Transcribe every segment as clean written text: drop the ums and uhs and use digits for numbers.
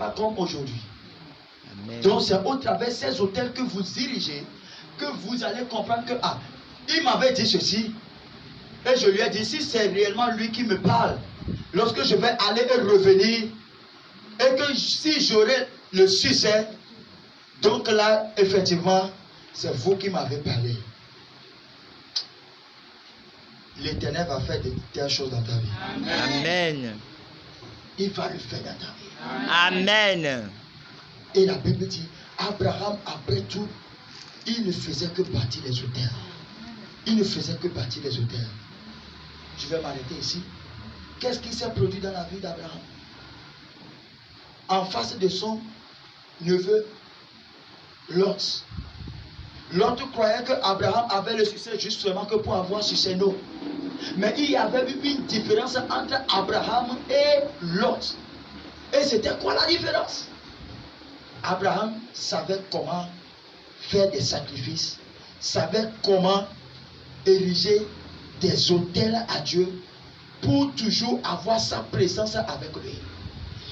pas comme aujourd'hui. Amen. Donc c'est au travers ces autels que vous dirigez que vous allez comprendre que il m'avait dit ceci et je lui ai dit si c'est réellement lui qui me parle, lorsque je vais aller et revenir et que si j'aurai le succès, donc là effectivement c'est vous qui m'avez parlé. L'Éternel va faire de telles choses dans ta vie. Amen. Il va le faire dans ta vie. Amen. Et la Bible dit, Abraham, après tout, il ne faisait que bâtir les autels. Il ne faisait que bâtir les autels. Je vais m'arrêter ici. Qu'est-ce qui s'est produit dans la vie d'Abraham? En face de son neveu, Lot. Lot croyait que Abraham avait le succès justement que pour avoir succès, non. Mais il y avait eu une différence entre Abraham et Lot. Et c'était quoi la différence? Abraham savait comment faire des sacrifices, savait comment ériger des autels à Dieu pour toujours avoir sa présence avec lui.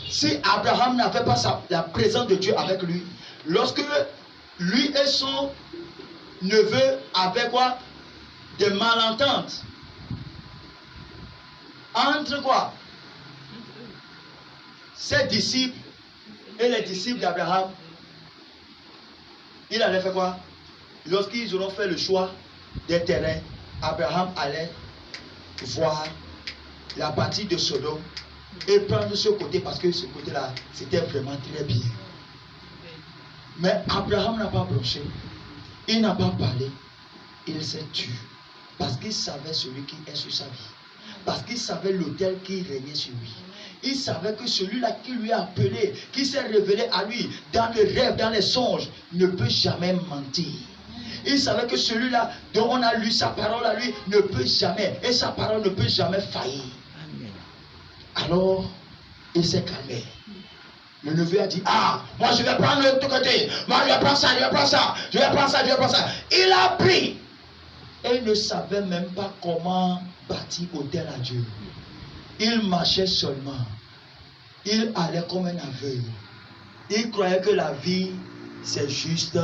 Si Abraham n'avait pas la présence de Dieu avec lui, lorsque lui et son neveu avaient quoi? Des malententes. Entre quoi? Ses disciples et les disciples d'Abraham, il allait faire quoi? Lorsqu'ils auront fait le choix des terrains, Abraham allait voir la partie de Sodome et prendre ce côté parce que ce côté-là, c'était vraiment très bien. Mais Abraham n'a pas bronché, il n'a pas parlé, il s'est tué parce qu'il savait celui qui est sur sa vie, parce qu'il savait l'autel qui régnait sur lui. Il savait que celui-là qui lui a appelé, qui s'est révélé à lui dans les rêves, dans les songes, ne peut jamais mentir. Il savait que celui-là dont on a lu sa parole à lui ne peut jamais, et sa parole ne peut jamais faillir. Alors, il s'est calmé. Le neveu a dit, moi je vais prendre l'autre côté, moi je vais prendre ça, je vais prendre ça, je vais prendre ça, je vais prendre ça. Il a pris. Et il ne savait même pas comment bâtir autel à Dieu. Il marchait seulement. Il allait comme un aveugle. Il croyait que la vie, c'est juste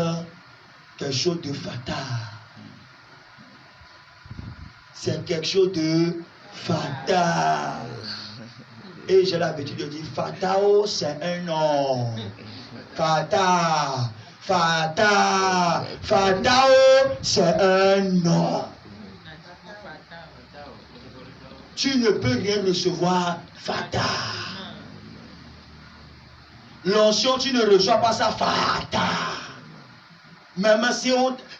quelque chose de fatal. C'est quelque chose de fatal. Et j'ai l'habitude de dire, fatal, c'est un nom. Fatal, fatal, fatal, c'est un nom. Tu ne peux rien recevoir fatal. L'onction, tu ne reçois pas ça fatal. Même si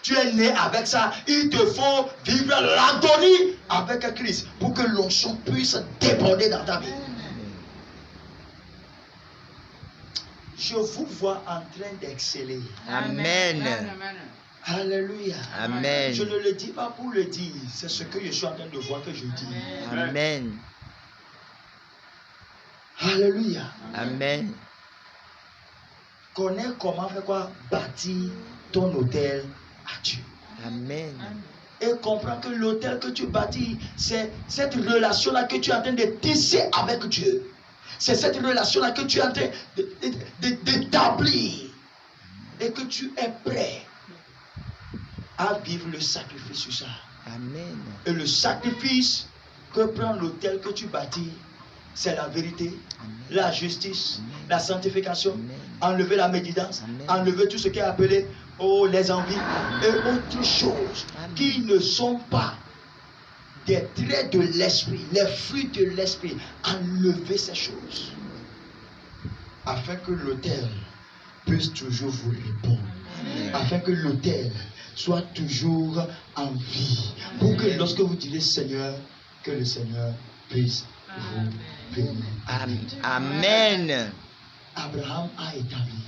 tu es né avec ça, il te faut vivre l'agonie avec Christ pour que l'onction puisse déborder dans ta vie. Je vous vois en train d'exceller. Amen. Alléluia. Amen. Je ne le dis pas pour le dire, c'est ce que je suis en train de voir que je dis. Amen. Alléluia. Amen. Connais comment faire quoi? Bâtir ton hôtel à Dieu. Amen. Et comprends que l'hôtel que tu bâtis, c'est cette relation-là que tu es en train de tisser avec Dieu. C'est cette relation-là que tu es en train d'établir. Et que tu es prêt à vivre le sacrifice sur ça. Amen. Et le sacrifice que prend l'autel que tu bâtis, c'est la vérité, Amen. la justice, Amen. la sanctification, Amen. enlever la médisance, Amen. enlever tout ce qui est appelé les envies et autres choses Amen. qui ne sont pas des traits de l'esprit, les fruits de l'esprit. Enlever ces choses afin que l'autel puisse toujours vous répondre. Afin que l'autel soit toujours en vie. Pour que lorsque vous direz Seigneur, que le Seigneur puisse vous bénir. Amen. Abraham a établi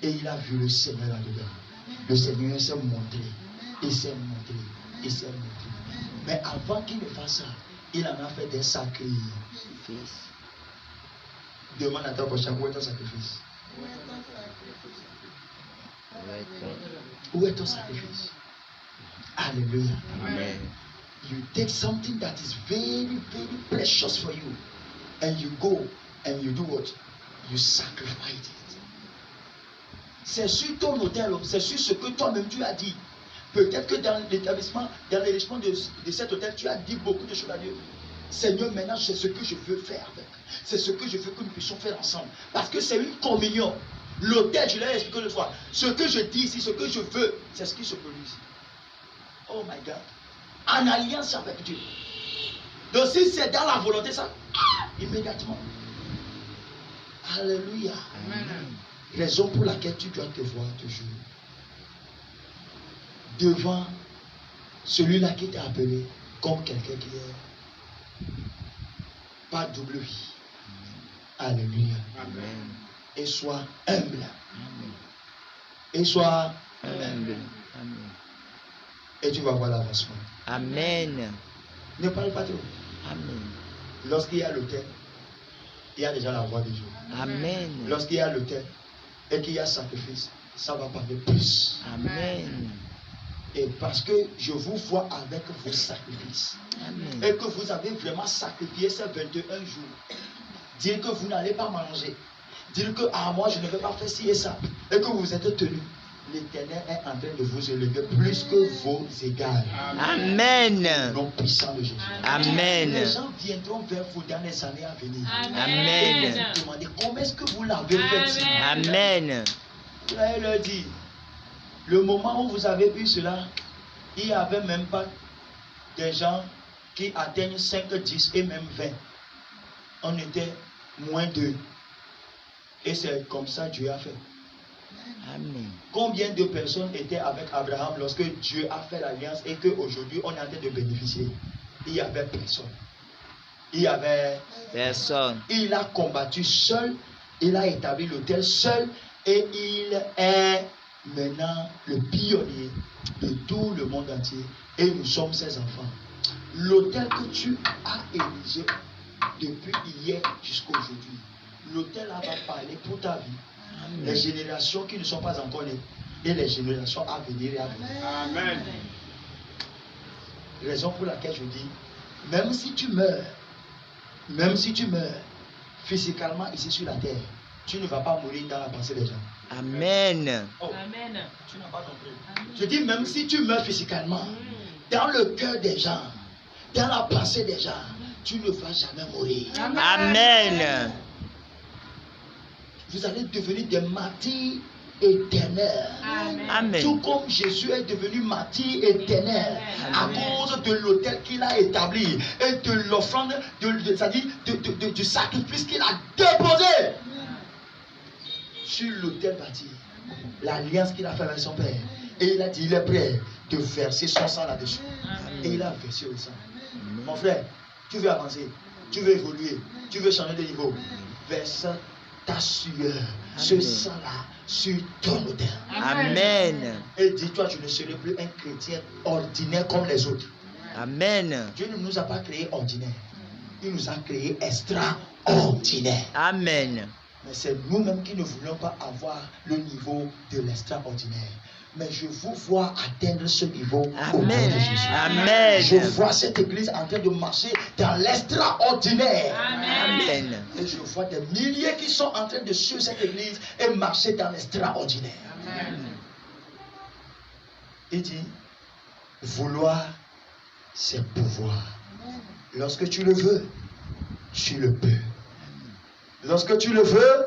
et il a vu le Seigneur là-dedans. Le Seigneur s'est montré, il s'est montré, il s'est montré. Mais avant qu'il ne fasse ça, il en a fait des sacrifices. Demande à ton prochain, où est ton sacrifice? Où est ton sacrifice? Alléluia. Amen. You take something that is very, very precious for you, and you go and you do what? You sacrifice it. C'est sur ton autel, c'est sur ce que toi-même tu as dit. Peut-être que dans l'établissement, dans l'enrichissement de cet autel, tu as dit beaucoup de choses à Dieu. Seigneur, maintenant, c'est ce que je veux faire avec. C'est ce que je veux que nous puissions faire ensemble. Parce que c'est une communion. L'autel, je l'ai expliqué une fois. Ce que je dis ici, ce que je veux, c'est ce qui se produit ici. Oh my God. En alliance avec Dieu. Donc si c'est dans la volonté, ça, immédiatement. Alléluia. Amen. Raison pour laquelle tu dois te voir toujours devant celui-là qui t'a appelé comme quelqu'un qui est pas double vie. Alléluia. Amen. Et sois humble. Amen. Et sois Amen. Amen. et tu vas voir l'avancement. Amen. Ne parle pas trop. Amen. Lorsqu'il y a l'autel, il y a déjà la voix de Dieu. Amen. Lorsqu'il y a l'autel et qu'il y a sacrifice, ça va parler plus. Amen. Et parce que je vous vois avec vos sacrifices Amen. et que vous avez vraiment sacrifié ces 21 jours, dire que vous n'allez pas manger, dire que moi je ne vais pas faire ci et ça, et que vous êtes tenu, l'Éternel est en train de vous élever plus que vos égales. Amen. Au nom puissant de Jésus. Amen. Les gens viendront vers vous dans les années à venir. Amen. Demandez comment est-ce que vous l'avez fait. Amen. Vous allez leur dire, le moment où vous avez eu cela, il n'y avait même pas des gens qui atteignent 5, 10 et même 20. On était moins 2. Et c'est comme ça Dieu a fait. Amen. Combien de personnes étaient avec Abraham lorsque Dieu a fait l'alliance et qu'aujourd'hui on est en train de bénéficier? Il n'y avait personne. Il y avait Personne. Il a combattu seul, il a établi l'autel seul et il est maintenant le pionnier de tout le monde entier et nous sommes ses enfants. L'autel que tu as érigé depuis hier jusqu'à aujourd'hui, l'autel va parler pour ta vie. Les générations qui ne sont pas encore nées et les générations à venir et à venir. Amen. Raison pour laquelle je dis, même si tu meurs physiquement ici sur la terre, tu ne vas pas mourir dans la pensée des gens. Amen. Oh, Amen. tu n'as pas compris. Je dis, même si tu meurs physiquement, dans le cœur des gens, dans la pensée des gens, tu ne vas jamais mourir. Amen. Vous allez devenir des martyrs éternels. Amen. Tout comme Jésus est devenu martyr éternel à Amen. cause de l'autel qu'il a établi et de l'offrande, c'est-à-dire du sacrifice qu'il a déposé sur l'autel bâti, l'alliance qu'il a fait avec son Père. Et il a dit, il est prêt de verser son sang là-dessus. Et il a versé le sang. Mon frère, tu veux avancer, tu veux évoluer, tu veux changer de niveau, verse ta sueur, ce sang-là, sur ton autel. Amen. Et dis-toi, je ne serai plus un chrétien ordinaire comme les autres. Amen. Dieu ne nous a pas créés ordinaires. Il nous a créés extraordinaires. Amen. Mais c'est nous-mêmes qui ne voulons pas avoir le niveau de l'extraordinaire. Mais je vous vois atteindre ce niveau au nom de Amen. Jésus. Amen. Je vois cette église en train de marcher dans l'extraordinaire. Amen. Et je vois des milliers qui sont en train de suivre cette église et marcher dans l'extraordinaire. Il dit, vouloir, c'est pouvoir. Lorsque tu le veux, tu le peux. Lorsque tu le veux,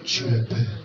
tu le peux.